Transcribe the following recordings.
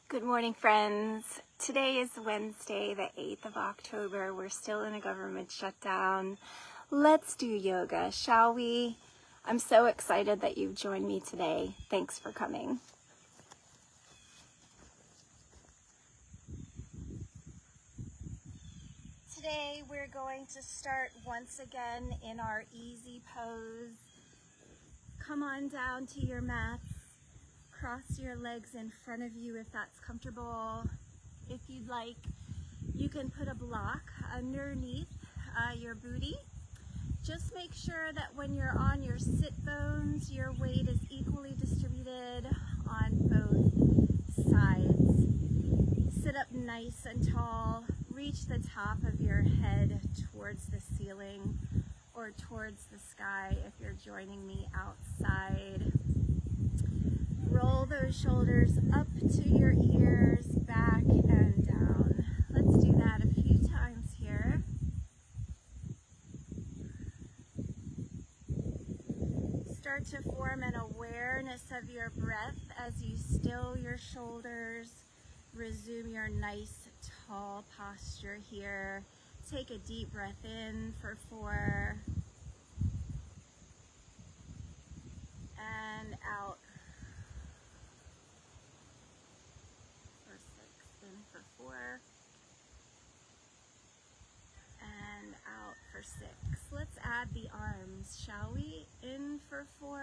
Good morning, friends. Today is Wednesday, the 8th of October. We're still in a government shutdown. Let's do yoga, shall we? I'm so excited that you've joined me today. Thanks for coming. Today we're going to start once again in our easy pose. Come on down to your mats. Cross your legs in front of you if that's comfortable. If you'd like, you can put a block underneath your booty. Just make sure that when you're on your sit bones, your weight is equally distributed on both sides. Sit up nice and tall. Reach the top of your head towards the ceiling or towards the sky if you're joining me outside. Roll those shoulders up to your ears, back and down. Let's do that a few times here. Start to form an awareness of your breath as you still your shoulders. Resume your nice tall posture here. Take a deep breath in for 4 and out for 6. In for 4 and out for 6. Let's add the arms, shall we? In for 4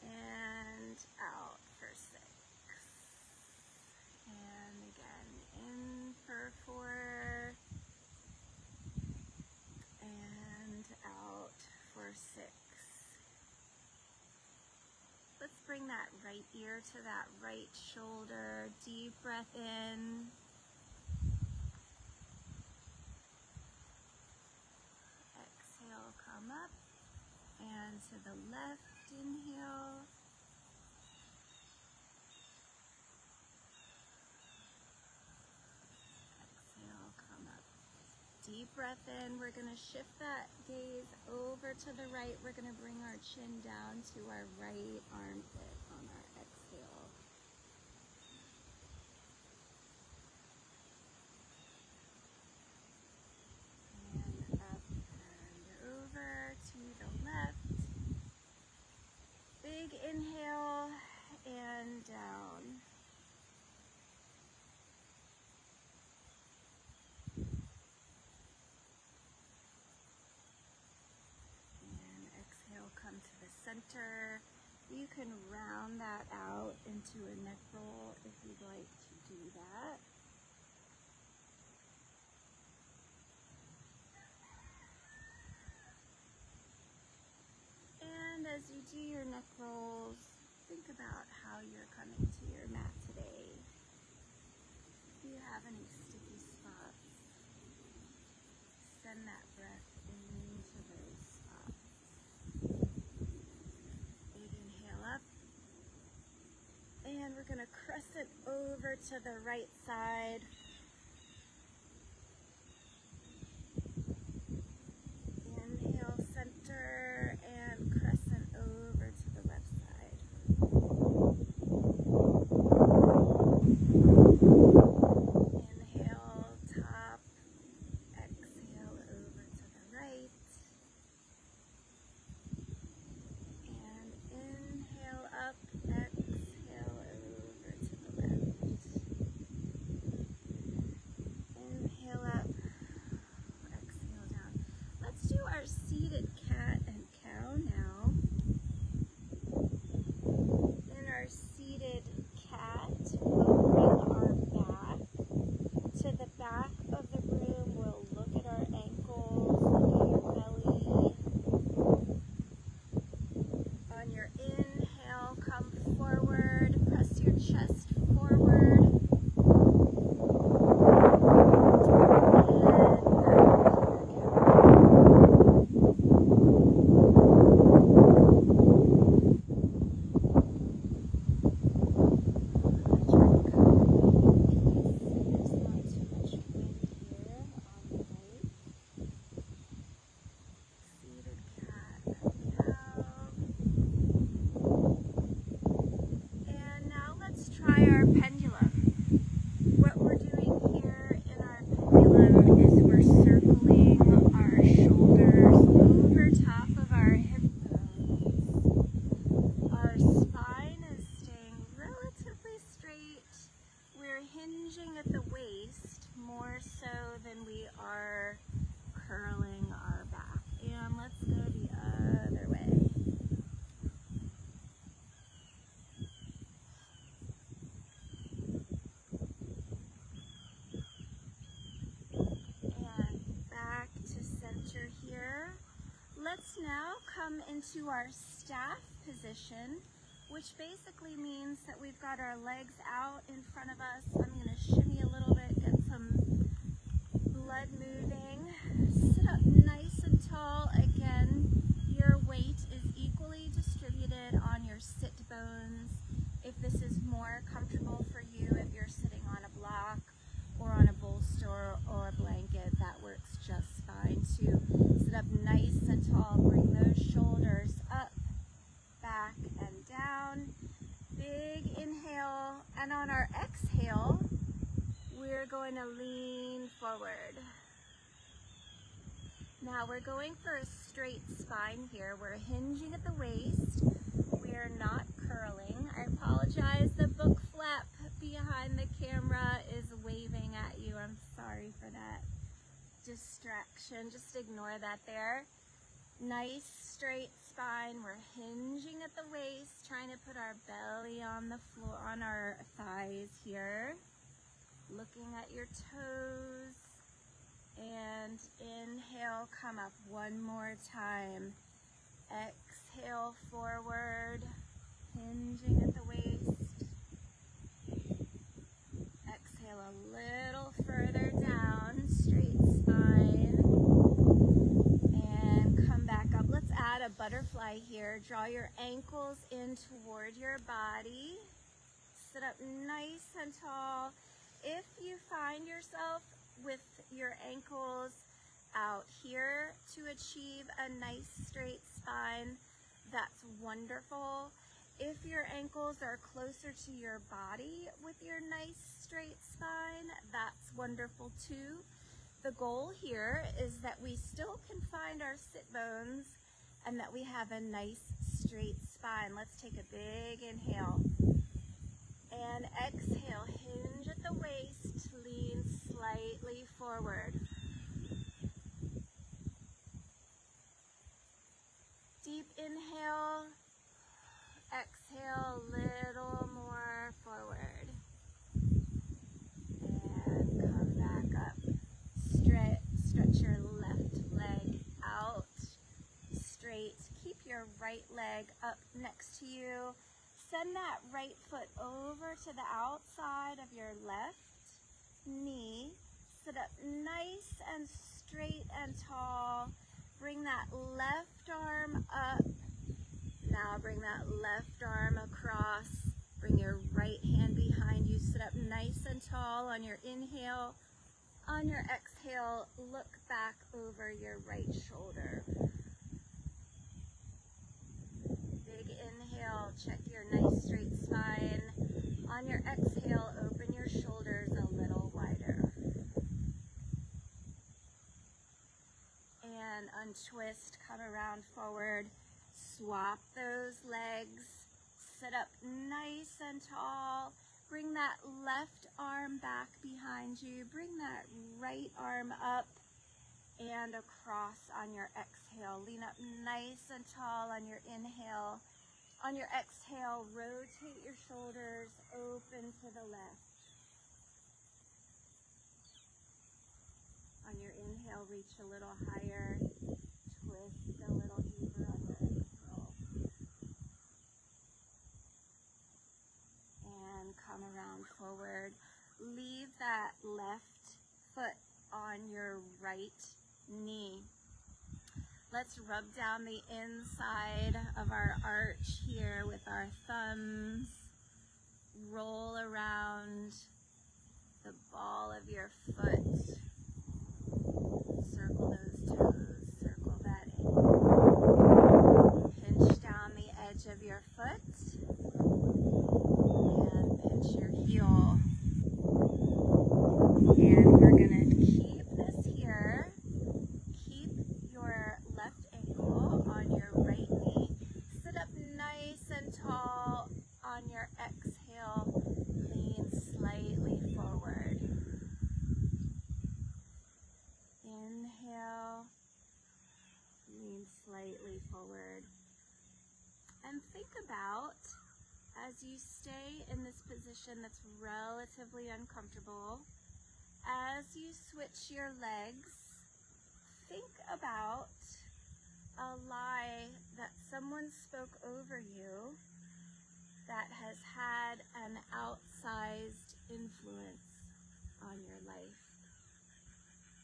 and out for 6. And again, in for 4 and out for 6. Let's bring that right ear to that right shoulder. Deep breath in. Exhale, come up. And to the left, inhale. Exhale, come up. Deep breath in. We're going to shift that gaze over to the right. We're going to bring our chin down to our right armpit on our exhale. And up and over to the left. Big inhale and down. Come to the center. You can round that out into a neck roll if you'd like to do that. And as you do your neck rolls, think about how you're coming to your mat today. If you have any sticky spots, send that breath into those spots. Big inhale up. And we're going to crescent over to the right side. Inhale, center, and crescent over to the left side. Inhale, top. Exhale, over to the right. And inhale up, exhale over to the left. try our pendulum. What we're doing here in our pendulum is we're circling our shoulders over top of our hip bones. Our spine is staying relatively straight. We're hinging at the waist more so than we are curling our back. And let's go the other way. Let's now come into our staff position, which basically means that we've got our legs out in front of us. I'm going to shimmy a little bit, get some blood moving. Sit up nice and tall. Again, your weight is equally distributed on your sit bones. If this is more comfortable for you, if you're sitting on a block or on a bolster or a blanket, that works just fine too. Sit up nice and tall, bring those shoulders up, back and down. Big inhale, and on our exhale, we're going to lean forward. Now we're going for a straight spine here. We're hinging at the waist. We're not curling. I apologize, the book flap behind the camera is waving at you. I'm sorry for that distraction. Just ignore that there. Nice straight spine. We're hinging at the waist, trying to put our belly on the floor, on our thighs here. Looking at your toes. And inhale, come up one more time. Exhale forward, hinging at the waist. Exhale a little further down, straight spine. And come back up. Let's add a butterfly here. Draw your ankles in toward your body. Sit up nice and tall. If you find yourself with your ankles out here to achieve a nice straight spine, that's wonderful. If your ankles are closer to your body with your nice straight spine, that's wonderful too. The goal here is that we still can find our sit bones and that we have a nice straight spine. Let's take a big inhale and exhale. Hinge at the waist, lean slightly forward. Deep inhale, exhale a little more forward. And come back up. Stretch your left leg out straight. Keep your right leg up next to you. Send that right foot over to the outside of your left knee. Sit up nice and straight and tall. Bring that left arm up. Now bring that left arm across. Bring your right hand behind you. Sit up nice and tall on your inhale. On your exhale, look back over your right shoulder. Big inhale, check your nice straight spine. On your exhale, open your shoulders a little wider. And untwist, come around forward. Swap those legs. Sit up nice and tall. Bring that left arm back behind you. Bring that right arm up and across on your exhale. Lean up nice and tall on your inhale. On your exhale, rotate your shoulders, open to the left. On your inhale, reach a little higher, twist a little deeper on your exhale. And come around forward. Leave that left foot on your right knee. Let's rub down the inside of our arch here with our thumbs. Roll around the ball of your foot. Circle those toes, circle that in. Pinch down the edge of your foot and pinch your as you stay in this position that's relatively uncomfortable, as you switch your legs, think about a lie that someone spoke over you that has had an outsized influence on your life.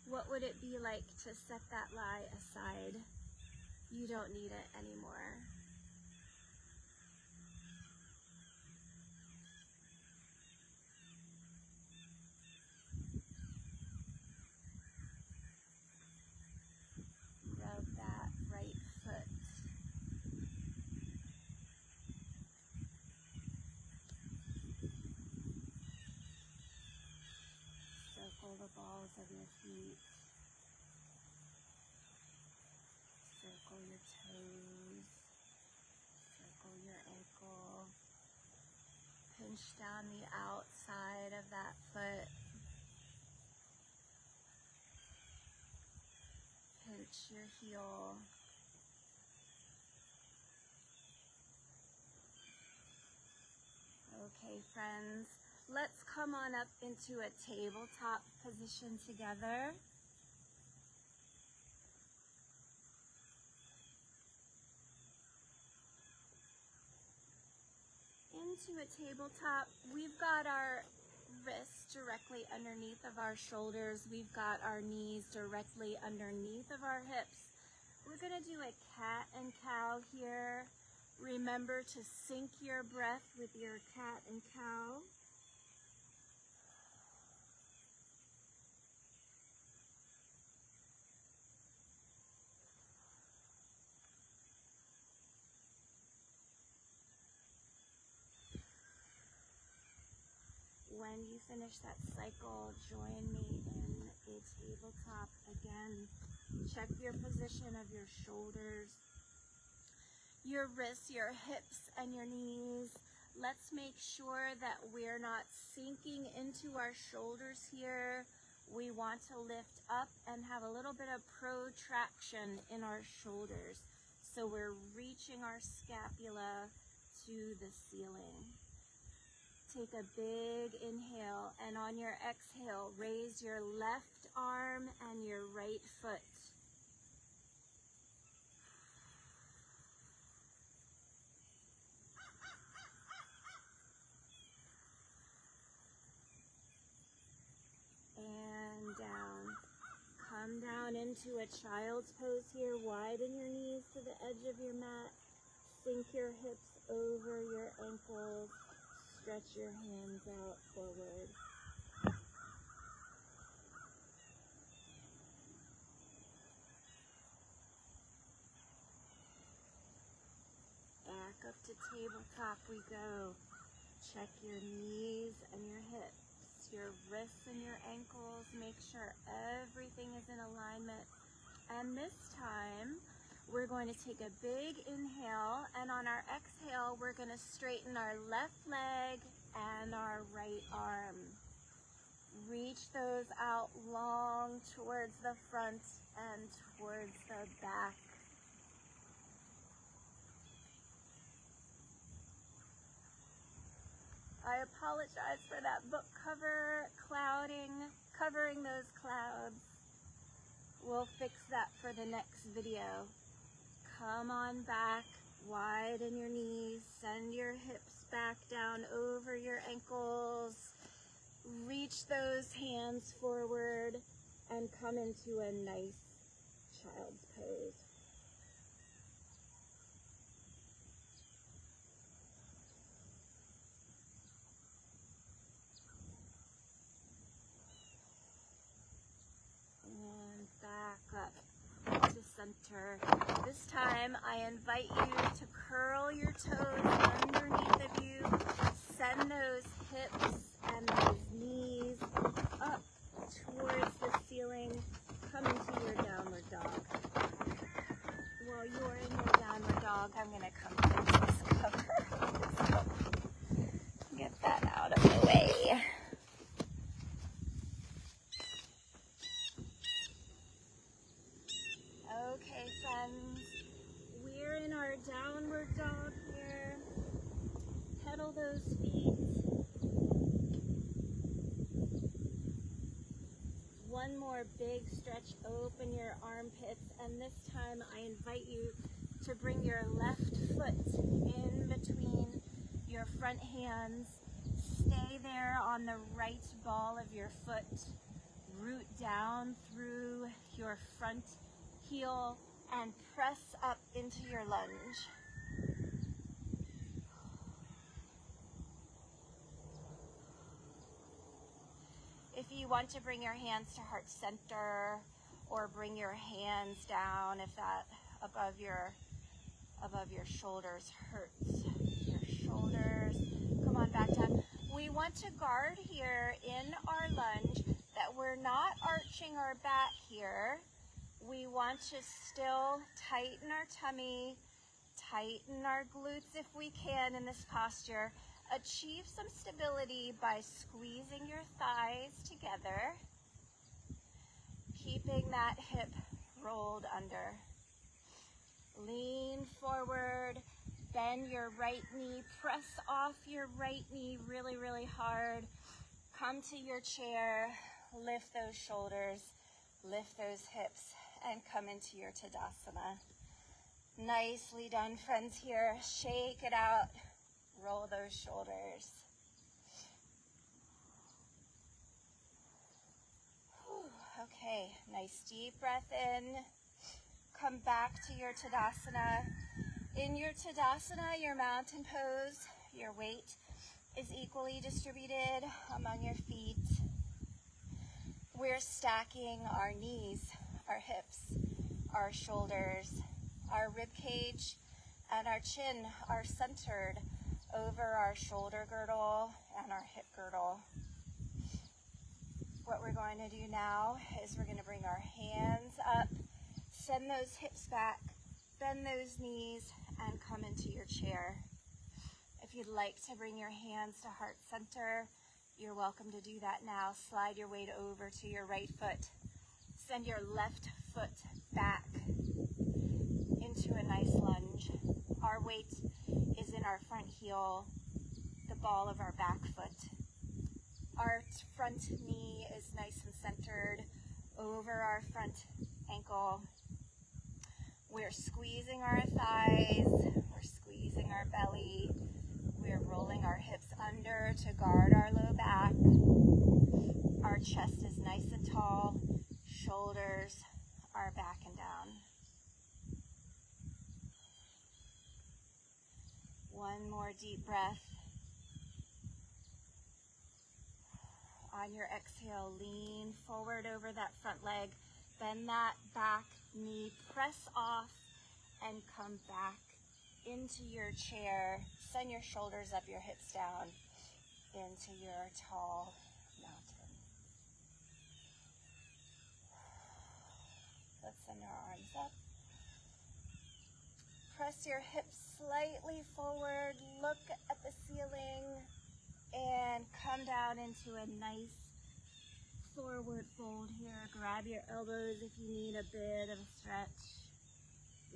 What would it be like to set that lie aside? You don't need it anymore. Rub that right foot. Circle the balls of your feet. Circle your toes. Circle your ankle. Pinch down the outside of that foot. Pinch your heel. Okay, friends, let's come on up into a tabletop position together. Into a tabletop, we've got our wrists directly underneath of our shoulders. We've got our knees directly underneath of our hips. We're going to do a cat and cow here. Remember to sync your breath with your cat and cow. When you finish that cycle, join me in a tabletop again. Check your position of your shoulders, your wrists, your hips, and your knees. Let's make sure that we're not sinking into our shoulders here. We want to lift up and have a little bit of protraction in our shoulders. So we're reaching our scapula to the ceiling. Take a big inhale, and on your exhale, raise your left arm and your right foot. And down. Come down into a child's pose here. Widen your knees to the edge of your mat. Sink your hips over your ankles. Stretch your hands out forward. Back up to tabletop we go. Check your knees and your hips, your wrists and your ankles. Make sure everything is in alignment. And this time, we're going to take a big inhale, and on our exhale, we're going to straighten our left leg and our right arm. Reach those out long towards the front and towards the back. I apologize for that book cover covering those clouds. We'll fix that for the next video. Come on back, widen your knees, send your hips back down over your ankles. Reach those hands forward and come into a nice child's pose. And back up to center. This time I invite you to curl your toes underneath of you. Send those hips and those knees up towards the ceiling. Come into your downward dog. While you're in your downward dog, I'm going to come fix this cover. So get that out of the way. Okay, friends, we're in our downward dog here. another big stretch. Open your armpits, and this time I invite you to bring your left foot in between your front hands. Stay there on the right ball of your foot. Root down through your front heel and press up into your lunge. If you want to bring your hands to heart center, or bring your hands down if that above your shoulders hurts. Your shoulders, come on back down. We want to guard here in our lunge that we're not arching our back here. We want to still tighten our tummy, tighten our glutes if we can in this posture. Achieve some stability by squeezing your thighs together, keeping that hip rolled under. Lean forward, bend your right knee, press off your right knee really, really hard. Come to your chair, lift those shoulders, lift those hips, and come into your Tadasana. Nicely done, friends, here. Shake it out, roll those shoulders. Okay, nice deep breath in. Come back to your Tadasana. In your Tadasana, your mountain pose, your weight is equally distributed among your feet. We're stacking our knees, our hips, our shoulders, our rib cage, and our chin are centered over our shoulder girdle and our hip girdle. What we're going to do now is we're going to bring our hands up, send those hips back, bend those knees, and come into your chair. If you'd like to bring your hands to heart center, you're welcome to do that now. Slide your weight over to your right foot. Send your left foot back into a nice lunge. Our weight is in our front heel, the ball of our back foot. Our front knee is nice and centered over our front ankle. We're squeezing our thighs, we're squeezing our belly, we're rolling our hips under to guard our low back. Our chest is nice and tall, shoulders are back and down. One more deep breath. On your exhale, lean forward over that front leg, bend that back knee, press off, and come back into your chair. Send your shoulders up, your hips down into your tall mountain. Let's send our arms up. Press your hips slightly forward, look at the ceiling, and come down into a nice forward fold here. Grab your elbows if you need a bit of a stretch.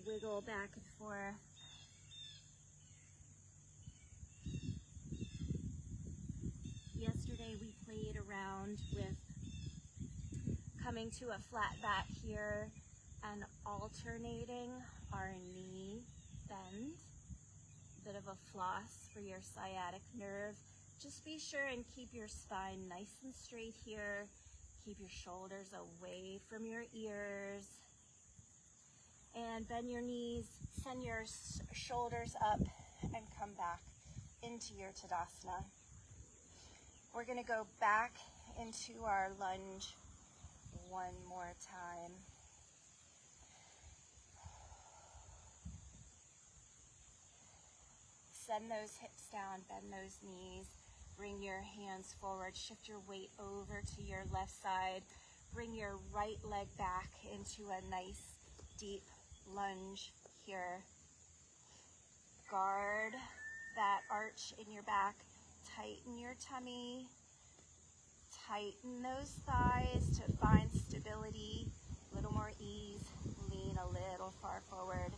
Wiggle back and forth. Yesterday we played around with coming to a flat back here and alternating our knee bend. Bit of a floss for your sciatic nerve. Just be sure and keep your spine nice and straight here. Keep your shoulders away from your ears. And bend your knees, send your shoulders up, and come back into your Tadasana. We're going to go back into our lunge one more time. Send those hips down, bend those knees. Bring your hands forward, shift your weight over to your left side. Bring your right leg back into a nice deep lunge here. Guard that arch in your back. Tighten your tummy. Tighten those thighs to find stability, a little more ease. Lean a little far forward.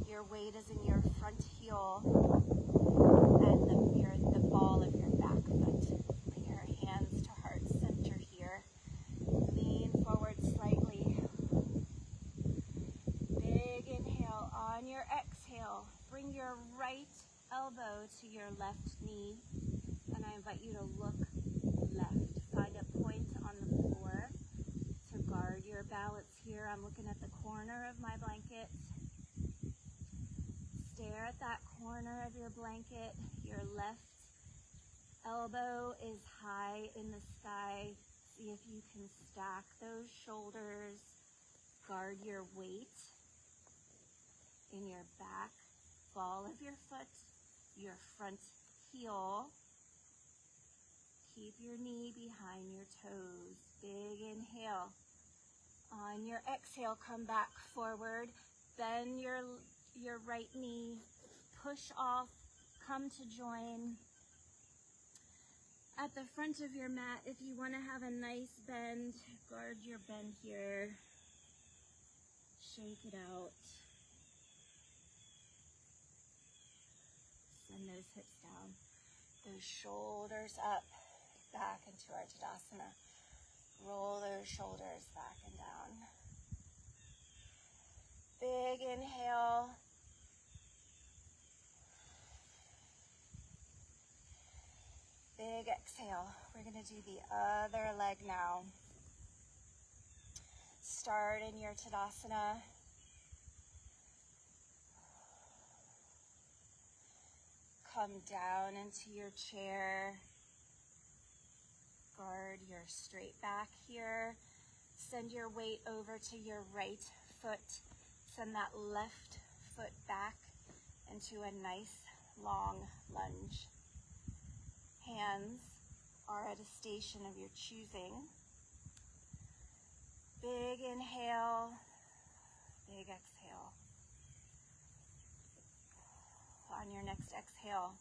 Your weight is in your front heel and the ball of your back foot. Bring your hands to heart center here. Lean forward left knee, and I invite you to look left. Find a point on the floor to guard your balance here. I'm looking at the corner of my blanket. Stare at that corner of your blanket. Your left elbow is high in the sky. See if you can stack those shoulders. Guard your weight in your back, ball of your foot, your front heel. Keep your knee behind your toes. Big inhale. On your exhale, come back forward. Bend your right knee. Push off. Come to join. At the front of your mat, if you want to have a nice bend, guard your bend here. Shake it out. Send those hips down. Those shoulders up, back into our Tadasana. Roll those shoulders back and down. Big inhale. Big exhale. We're going to do the other leg now. Start in your Tadasana. Come down into your chair. Guard your straight back here. Send your weight over to your right foot. Send that left foot back into a nice long lunge. Hands are at a station of your choosing. Big inhale, big exhale. On your next exhale,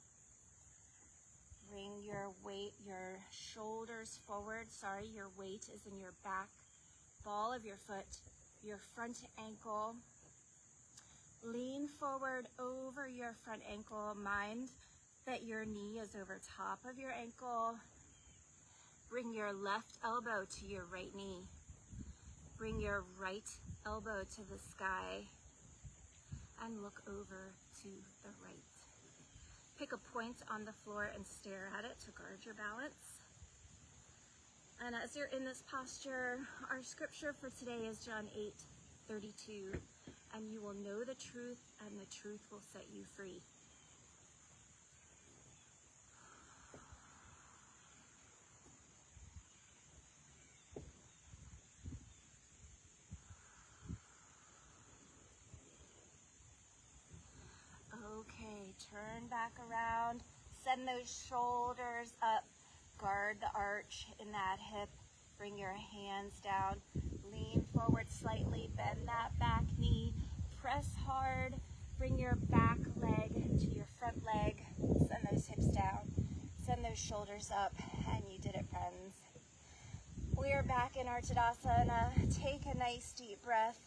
bring your weight, your shoulders forward. Your weight is in your back, ball of your foot, your front ankle. Lean forward over your front ankle. Mind that your knee is over top of your ankle. Bring your left elbow to your right knee. Bring your right elbow to the sky and look over to the right. Pick a point on the floor and stare at it to guard your balance. And as you're in this posture, our scripture for today is John 8:32. And you will know the truth, and the truth will set you free. Okay, turn back around. Send those shoulders up. Guard the arch in that hip. Bring your hands down. Lean forward slightly. Bend that back knee. Press hard. Bring your back leg to your front leg. Send those hips down. Send those shoulders up. And you did it, friends. We are back in our Tadasana. Take a nice deep breath.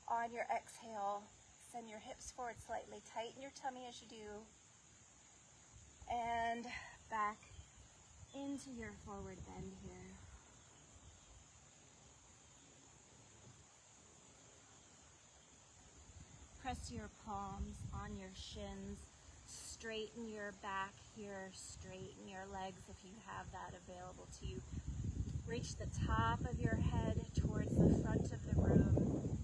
On your exhale, send your hips forward slightly. Tighten your tummy as you do. And back into your forward bend here. Press your palms on your shins. Straighten your back here. Straighten your legs if you have that available to you. Reach the top of your head towards the front of the room.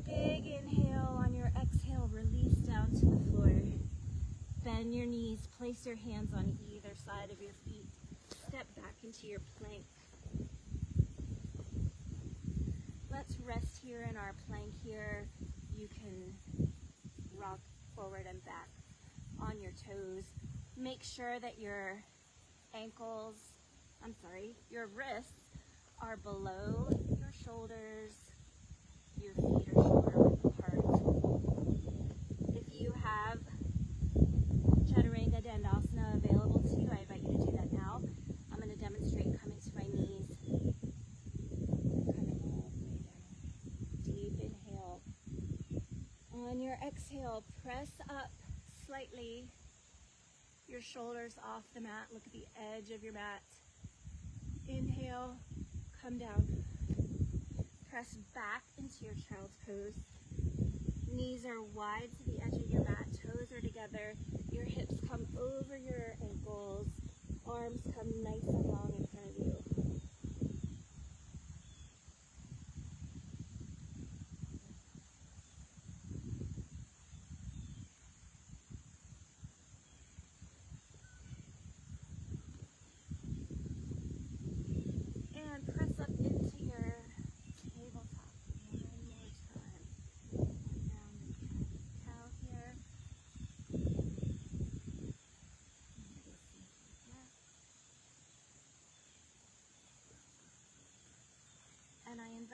Big inhale. On your exhale, release down to the floor. Bend your knees. Place your hands on either side of your feet. Step back into your plank. Let's rest here in our plank here. You can rock forward and back on your toes. Make sure that your your wrists are below your shoulders. Your feet are shoulder width apart. If you have Chaturanga Dandasana available to you, I invite you to do that now. I'm going to demonstrate coming to my knees. Coming all the way down. Deep inhale. On your exhale, press up slightly. Your shoulders off the mat. Look at the edge of your mat. Inhale, come down. Press back into your child's pose. Knees are wide to the edge of your mat. Toes are together. Your hips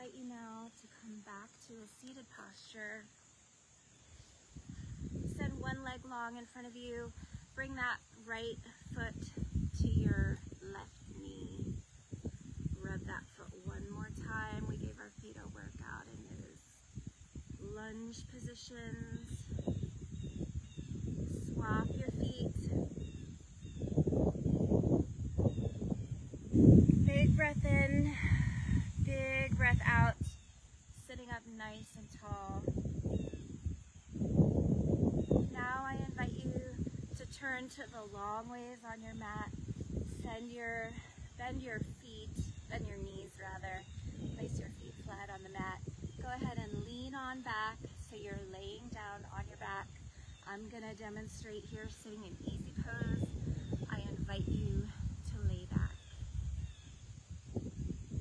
invite you now to come back to a seated posture. Send one leg long in front of you. Bring that right foot to your left knee. Rub that foot one more time. We gave our feet a workout in those lunge positions. Swap your feet. Big breath in, big breath out. Sitting up nice and tall. Now I invite you to turn to the long ways on your mat. Bend your knees rather. Place your feet flat on the mat. Go ahead and lean on back so you're laying down on your back. I'm gonna demonstrate here sitting in easy pose. I invite you to lay back.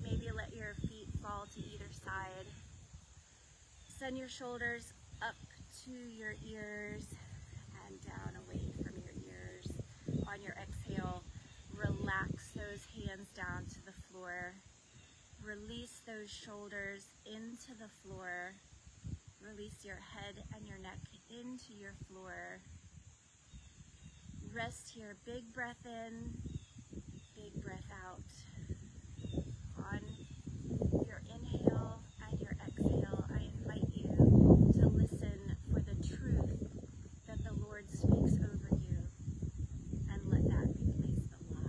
Maybe let your feet fall to either side. Send your shoulders up to your ears and down away from your ears. On your exhale, relax those hands down to the floor. Release those shoulders into the floor. Release your head and your neck into your floor. Rest here. Big breath in, big breath out. On your inhale and your exhale, I invite you to listen for the truth that the Lord speaks over you and let that replace the lie.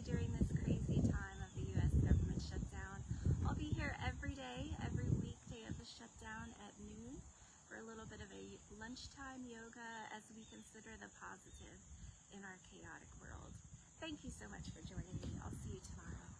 During this crazy time of the U.S. government shutdown. I'll be here every day, every weekday of the shutdown at noon for a little bit of a lunchtime yoga as we consider the positive in our chaotic world. Thank you so much for joining me. I'll see you tomorrow.